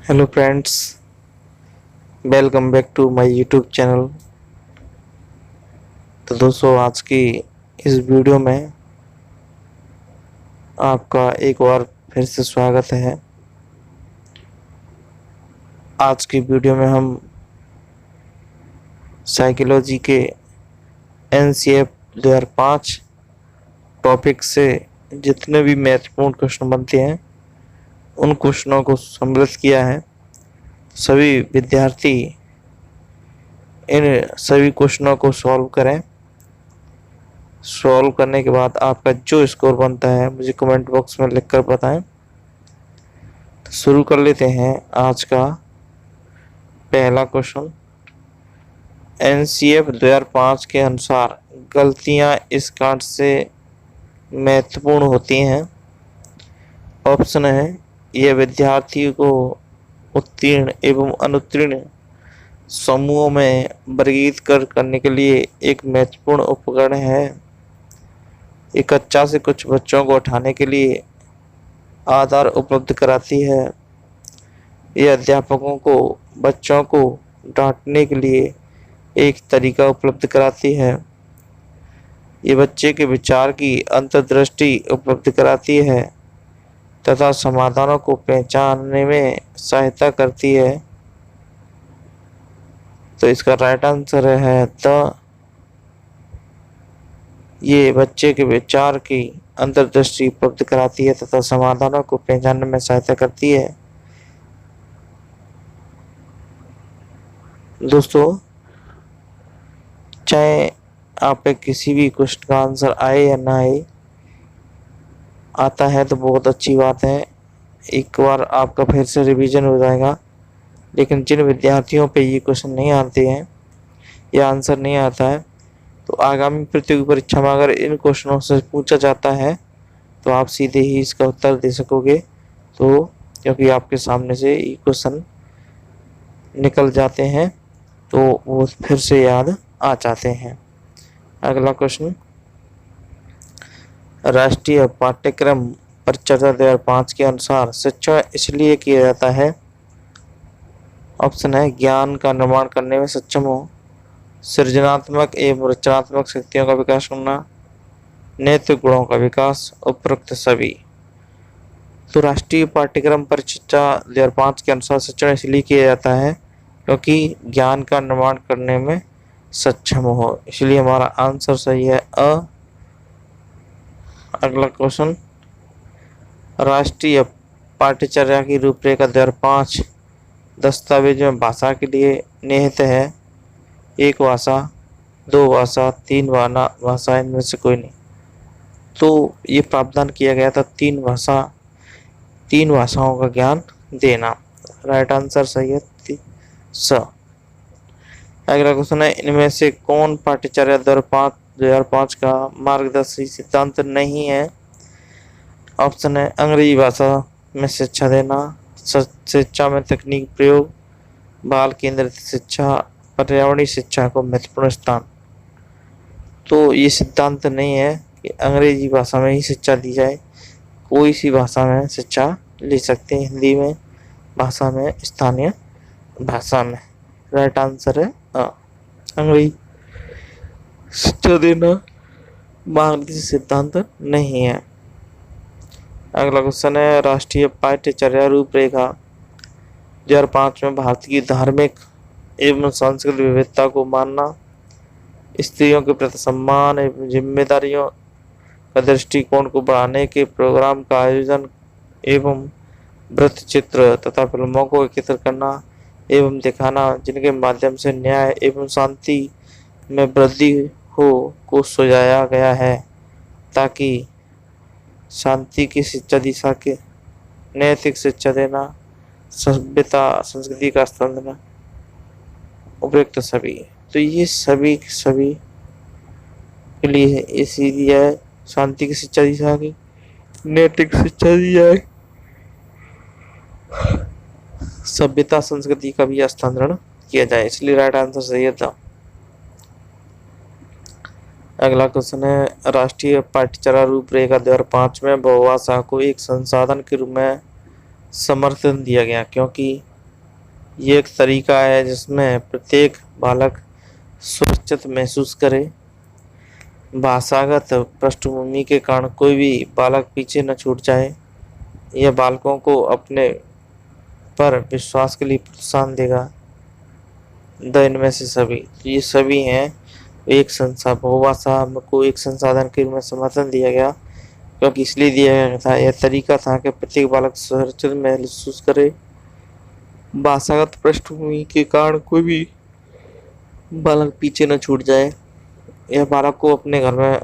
Hello friends, welcome back to my YouTube channel. तो दोस्तों, आज की इस वीडियो में आपका एक बार फिर से स्वागत है। आज की वीडियो में हम साइकोलॉजी के NCF 2005 टॉपिक से जितने भी महत्वपूर्ण क्वेश्चन बनते हैं उन क्वेश्चनों को सम्मिलित किया है। सभी विद्यार्थी इन सभी क्वेश्चनों को सॉल्व करें। सॉल्व करने के बाद आपका जो स्कोर बनता है मुझे कमेंट बॉक्स में लिखकर बताएं। तो शुरू कर लेते हैं आज का पहला क्वेश्चन। NCF 2005 के अनुसार गलतियां इस कांड से महत्वपूर्ण होती हैं। ऑप्शन है, यह विद्यार्थी को उत्तीर्ण एवं अनुत्तीर्ण समूहों में वर्गीकृत करने के लिए एक महत्वपूर्ण उपकरण है। एक कक्षा से कुछ बच्चों को उठाने के लिए आधार उपलब्ध कराती है। यह अध्यापकों को बच्चों को डांटने के लिए एक तरीका उपलब्ध कराती है। ये बच्चे के विचार की अंतर्दृष्टि उपलब्ध कराती है तथा समाधानों को पहचानने में सहायता करती है। तो इसका राइट आंसर है ये बच्चे के विचार की अंतर्दृष्टि उपलब्ध कराती है तथा समाधानों को पहचानने में सहायता करती है। दोस्तों, चाहे आप पे किसी भी क्वेश्चन का आंसर आए या ना आए, आता है तो बहुत अच्छी बात है। एक बार आपका फिर से रिवीजन हो जाएगा। लेकिन जिन विद्यार्थियों पे ये क्वेश्चन नहीं आते हैं या आंसर नहीं आता है, तो आगामी प्रतियोगी परीक्षा में अगर इन क्वेश्चनों से पूछा जाता है तो आप सीधे ही इसका उत्तर दे सकोगे। तो क्योंकि आपके सामने से ये क्वेश्चन निकल जाते हैं तो वो फिर से याद आ जाते हैं। अगला क्वेश्चन, राष्ट्रीय पाठ्यक्रम परिचर्या 2005 के अनुसार शिक्षा इसलिए किया जाता है। ऑप्शन है, ज्ञान का निर्माण करने में सक्षम हो, सृजनात्मक एवं रचनात्मक शक्तियों का विकास करना, नैतिक गुणों का विकास, उपरोक्त सभी। तो राष्ट्रीय पाठ्यक्रम परिचर्या 2005 के अनुसार शिक्षण इसलिए किया जाता है क्योंकि ज्ञान का निर्माण करने में सक्षम हो, इसलिए हमारा आंसर सही है अ। अगला क्वेश्चन, राष्ट्रीय पाठ्यचर्या की रूपरेखा 2005 दस्तावेज में भाषा के लिए निहित है। एक भाषा, दो भाषा, तीन भाषा, इनमें से कोई नहीं। तो ये प्रावधान किया गया था तीन भाषाओं का ज्ञान देना। राइट आंसर सही है स। अगला क्वेश्चन है, इनमें से कौन पाठ्यचर्या 2005 का मार्गदर्शी सिद्धांत नहीं है। ऑप्शन है, अंग्रेजी भाषा में शिक्षा देना, शिक्षा में तकनीक प्रयोग, बाल केंद्रित शिक्षा, पर्यावरणीय शिक्षा को महत्वपूर्ण स्थान। तो ये सिद्धांत नहीं है कि अंग्रेजी भाषा में ही शिक्षा दी जाए। कोई सी भाषा में शिक्षा ले सकते हैं, हिंदी में, भाषा में, स्थानीय भाषा में। राइट आंसर है अंग्रेजी शिक्षा देना मार्गदर्शी सिद्धांत नहीं है। अगला क्वेश्चन है, राष्ट्रीय पाठ्यचर्या रूपरेखा 2005 में भारत की धार्मिक एवं सांस्कृतिक विविधता को मानना, स्त्रियों के प्रति सम्मान एवं जिम्मेदारियों का दृष्टिकोण को बढ़ाने के प्रोग्राम का आयोजन एवं वृत्त चित्र तथा फिल्मों को एकत्रित करना एवं दिखाना जिनके माध्यम से न्याय एवं शांति में वृद्धि हो को सुझाया गया है, ताकि शांति की शिक्षा दी सके, नैतिक शिक्षा देना, सभ्यता संस्कृति का स्थान देना, उपयुक्त सभी। तो ये सभी के लिए इसीलिए शांति की शिक्षा दी जाए, नैतिक शिक्षा दी जाए, सभ्यता संस्कृति का भी स्थानांतरण किया जाए, इसलिए राइट आंसर सही था। अगला क्वेश्चन है, राष्ट्रीय पाठ्यचर्या रूपरेखा 2005 में बहुभाषा को एक संसाधन के रूप में समर्थन दिया गया, क्योंकि ये एक तरीका है जिसमें प्रत्येक बालक सुरक्षित महसूस करे। भाषागत पृष्ठभूमि के कारण कोई भी बालक पीछे न छूट जाए। यह बालकों को अपने पर विश्वास के लिए प्रोत्साहन देगा। इनमें से सभी, ये सभी हैं एक बहुभाषा को एक संसाधन के रूप में समर्थन दिया गया, क्योंकि इसलिए दिया गया था, यह तरीका था कि प्रत्येक बालक सुरक्षित महसूस करे। भाषागत पृष्ठभूमि के कारण कोई भी बालक पीछे न छूट जाए। यह बालक को अपने घर में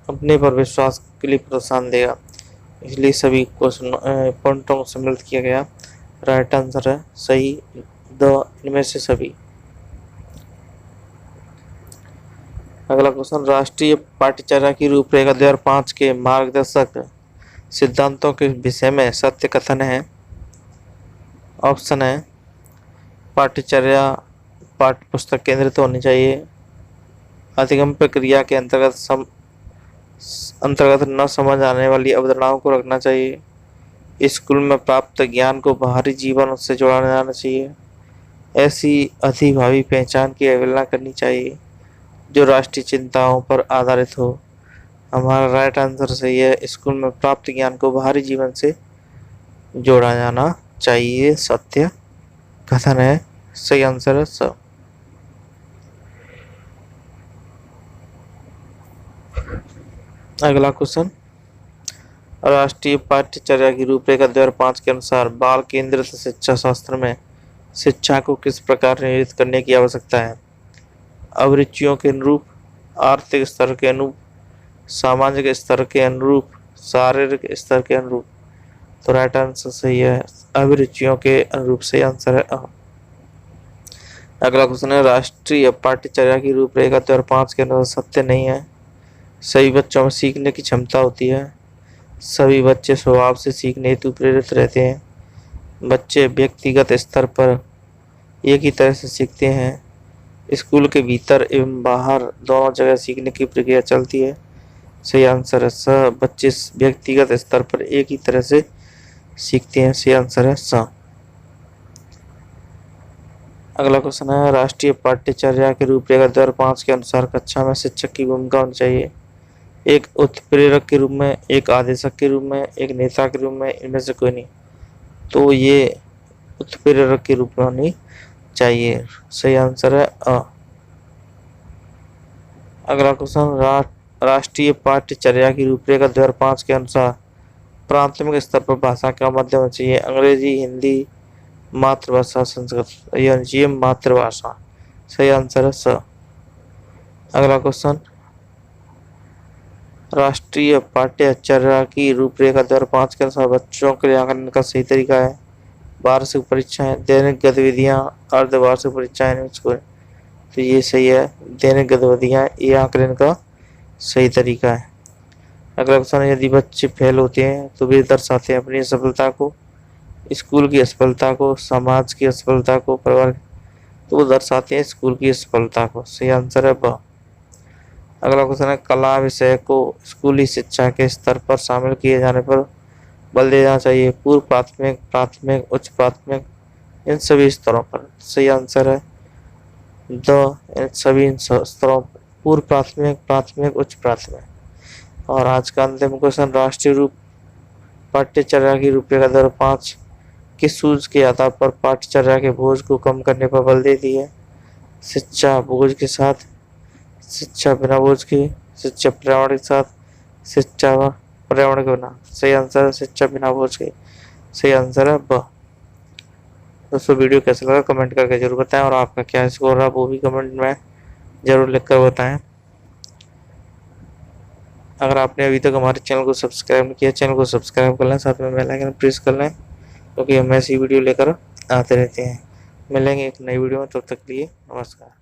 अपने पर विश्वास के लिए प्रोत्साहन देगा, इसलिए सभी क्वेश्चन पॉइंटों को सम्मिलित किया गया। राइट आंसर है सही इनमें से सभी। अगला क्वेश्चन, राष्ट्रीय पाठ्यचर्या की रूपरेखा 2005 के मार्गदर्शक सिद्धांतों के विषय में सत्य कथन है। ऑप्शन है, पाठ्यचर्या पाठ्य पुस्तक केंद्रित होनी चाहिए, अधिगम प्रक्रिया के अंतर्गत न समझ आने वाली अवधारणाओं को रखना चाहिए, स्कूल में प्राप्त ज्ञान को बाहरी जीवन से जोड़ा जाना चाहिए, ऐसी अधिभावी पहचान की अवहेलना करनी चाहिए जो राष्ट्रीय चिंताओं पर आधारित हो। हमारा राइट आंसर सही है, स्कूल में प्राप्त ज्ञान को बाहरी जीवन से जोड़ा जाना चाहिए, सत्य कथन है, सही आंसर है स। अगला क्वेश्चन, राष्ट्रीय पाठ्यचर्या की रूपरेखा 2005 के अनुसार बाल केंद्रित शिक्षा शास्त्र में शिक्षा को किस प्रकार नियोजित करने की आवश्यकता है। अभिरुचियों के अनुरूप, आर्थिक स्तर के अनुरूप, सामाजिक स्तर के अनुरूप, शारीरिक स्तर के अनुरूप। तो राइट आंसर सही है, अभिरुचियों के अनुरूप सही आंसर है अ। अगला क्वेश्चन है, राष्ट्रीय पाठ्यचर्या की रूपरेखा 2005 के अनुसार सत्य नहीं है। सभी बच्चों में सीखने की क्षमता होती है, सभी बच्चे स्वभाव से सीखने हेतु प्रेरित रहते हैं, बच्चे व्यक्तिगत स्तर पर एक ही तरह से सीखते हैं, स्कूल के भीतर एवं बाहर दोनों जगह सीखने की प्रक्रिया चलती है। सही आंसर है स, बच्चे व्यक्तिगत स्तर पर एक ही तरह से सीखते हैं, सही आंसर है स। अगला क्वेश्चन है, राष्ट्रीय पाठ्यचर्या के रूपरेखा 2005 के अनुसार कक्षा में शिक्षक की भूमिका होनी चाहिए, एक उत्प्रेरक के रूप में, एक आदेशक के रूप में, एक नेता के रूप में, इनमें से कोई नहीं। तो ये उत्प्रेरक के रूप में होनी चाहिए, सही आंसर है अ। अगला क्वेश्चन, राष्ट्रीय पाठ्यचर्या की रूपरेखा 2005 के अनुसार प्राथमिक स्तर पर भाषा का माध्यम होना चाहिए, अंग्रेजी, हिंदी, मातृभाषा, संस्कृत, ये मातृभाषा, सही आंसर है स। अगला क्वेश्चन, राष्ट्रीय पाठ्यचर्या की रूपरेखा 2005 के अनुसार बच्चों के लिए आकलन का सही तरीका है, वार्षिक परीक्षाएं, दैनिक गतिविधियां, अर्धवार्षिक परीक्षाएं। तो ये सही है, दैनिक गतिविधियां ये आकलन का सही तरीका है। अगला क्वेश्चन, यदि बच्चे फेल होते हैं तो वे दर्शाते हैं अपनी असफलता को, स्कूल की असफलता को, समाज की असफलता को, परिवार, तो वो दर्शाते हैं स्कूल की असफलता को, सही आंसर है ब। अगला क्वेश्चन है, कला विषय को स्कूली शिक्षा के स्तर पर शामिल किए जाने पर बल दिया जाना चाहिए, पूर्व प्राथमिक, प्राथमिक, उच्च प्राथमिक, इन सभी स्तरों पर। सही आंसर है इन सभी स्तरों पर, पूर्व प्राथमिक, प्राथमिक, उच्च प्राथमिक। और आज का अंतिम क्वेश्चन, राष्ट्रीय पाठ्यचर्या की रूपरेखा 2005 किस सूत्र के आधार पर पाठ्यचर्या के बोझ को कम करने पर बल देती है। शिक्षा बोझ के साथ, शिक्षा बिना बोझ के, शिक्षा पर्यावरण के साथ, शिक्षा पर्यावरण के बिना। सही आंसर है शिक्षा बिना बोझ के, सही आंसर है ब। दोस्तों वीडियो कैसा लगा कमेंट करके जरूर बताएं, और आपका क्या स्कोर रहा वो भी कमेंट में जरूर लिखकर बताएं। अगर आपने अभी तक हमारे चैनल को सब्सक्राइब नहीं किया, चैनल को सब्सक्राइब कर लें, साथ में बेल आइकन प्रेस कर लें, क्योंकि हम ऐसी वीडियो लेकर आते रहते हैं। मिलेंगे एक नई वीडियो में, तब तक के लिए नमस्कार।